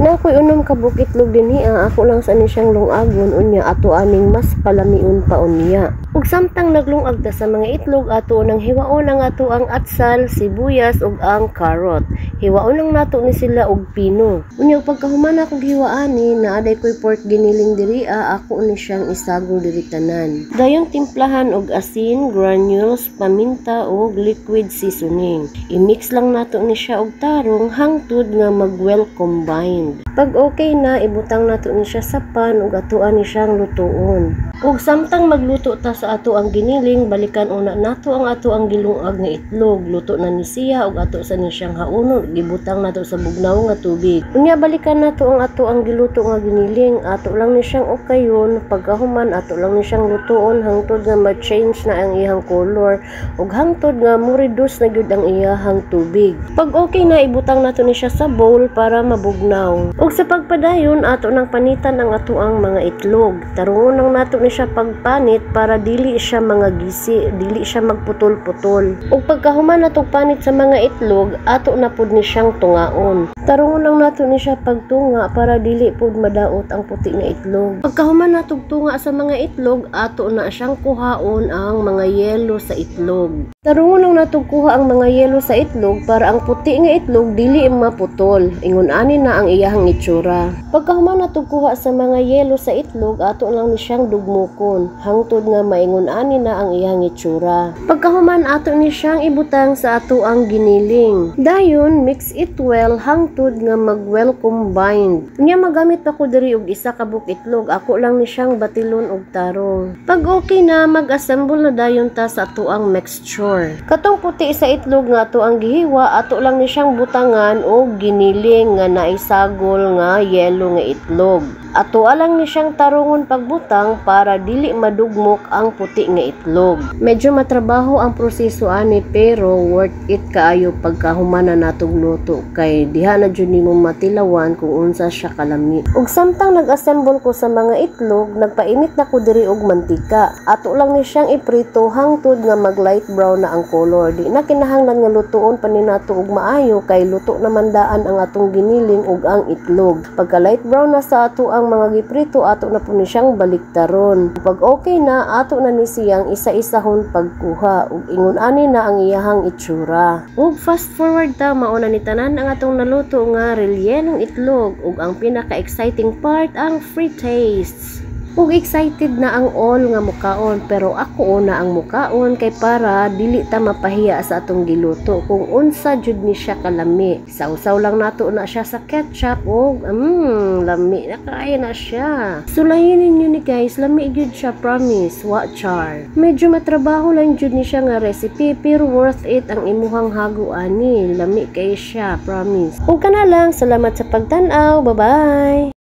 Na ako'y unom ka bukitlog dinhi ako lang sa ni siyang lungagon unya ato aning mas palamiun pa unya. Ug samtang naglungag ta sa mga itlog ato nang hiwaon ang ato ang atsal, sibuyas ug ang carrot. Hiwaon lang nato ni sila og pino. Unya pagkahuman ako giwaani naaday ko'y pork giniling diri ako ni siyang isagol diri tanan. Dayon timplahan og asin, granules, paminta ug liquid seasoning. I-mix lang nato ni siya og tarong hangtod nga mag-well combined. Pag okay na, ibutang nato ni siya sa pan ug atoan ni siyang lutuon. Ug samtang magluto ta sa ato ang giniling, balikan una nato ang ato ang gilungag nga itlog. Luto na ni siya ug ato sa ni siyang haunon, gibutang nato sa bugnaw nga tubig. Unya balikan nato ang ato ang giluto nga giniling, ato lang ni siyang okayon, pagkahuman ato lang ni siyang lutuon hangtod nga ma-change na ang iyang color ug hangtod nga mo-reduce na gyud ang iyang tubig. Pag okay na, ibutang nato ni siya sa bowl para mabugnaw. Ug sa pagpadayon ato nang panitan ang ato ang mga itlog. Tarungon lang nato ni siya pagpanit para dili siya mga gisi, dili siya magputol-putol. Ug pagkahuman natong panit sa mga itlog, ato na pud ni siyang tungaon. Tarungon lang nato ni siya pagtunga para dili pud madaot ang puti nga itlog. Pagkahuman natong tunga sa mga itlog, ato na siyang kuhaon ang mga yelo sa itlog. Tarungon lang natong kuha ang mga yelo sa itlog para ang puti nga itlog dili maputol. Ingon ani na ang iyahang itsura. Pagkahuman natong kuha sa mga yelo sa itlog, ato lang ni siyang dugmokon hangtod nga maingon ani na ang iyahang itsura. Pagkahuman ato ni siyang ibutang sa ato ang giniling. Dayon mix it well hangtod nga mag-well combined. Unya magamit ako diri og isa ka buk itlog, ako lang ni siyang batilon og tarong. Pag okay na, mag-assemble na dayon ta sa ato ang mixture. Katong puti sa itlog nga ato ang gihiwa, ato lang ni siyang butangan og giniling nga naisagol nga yelo nga itlog. Ato alang ni siyang tarungon pagbutang para dili madugmok ang puti nga itlog. Medyo matrabaho ang proseso ani pero worth it kaayo pagkahuman na natong luto kay diha na jud nimo matilawan kung unsa siya kalami. Ug samtang nag-assemble ko sa mga itlog, nagpainit na ko diri og mantika. Ato lang ni siyang iprito hangtod nga mag light brown na ang color. Di na kinahanglan nga lutuon pa ni nato og maayo kay luto naman daan ang atong giniling ug ang itlog. Pagka light brown na sa ato ang mga giprito, ato na po ni siyang baliktaron. Pag okay na, ato na ni siyang isa-isahon pagkuha ug ingon ani na ang iyahang itsura. Ug fast forward ta, mauna ni tanan ang atong naluto nga rellenong itlog ug ang pinaka-exciting part ang free tastes. Ug excited na ang all nga mukaon pero ako una ang mukaon kay para dili ta mapahiya sa atong giluto kung unsa jud ni siya kalami. Sausaw lang nato na siya sa ketchup ug lami na kaayo na siya. Sulayin ninyo ni guys, lami jud siya, promise, wa char. Medyo matrabaho lang jud ni siya nga recipe pero worth it ang imuhang hago ani. Lami kay siya, promise. Ug kana lang, salamat sa pagtan-aw. Bye-bye.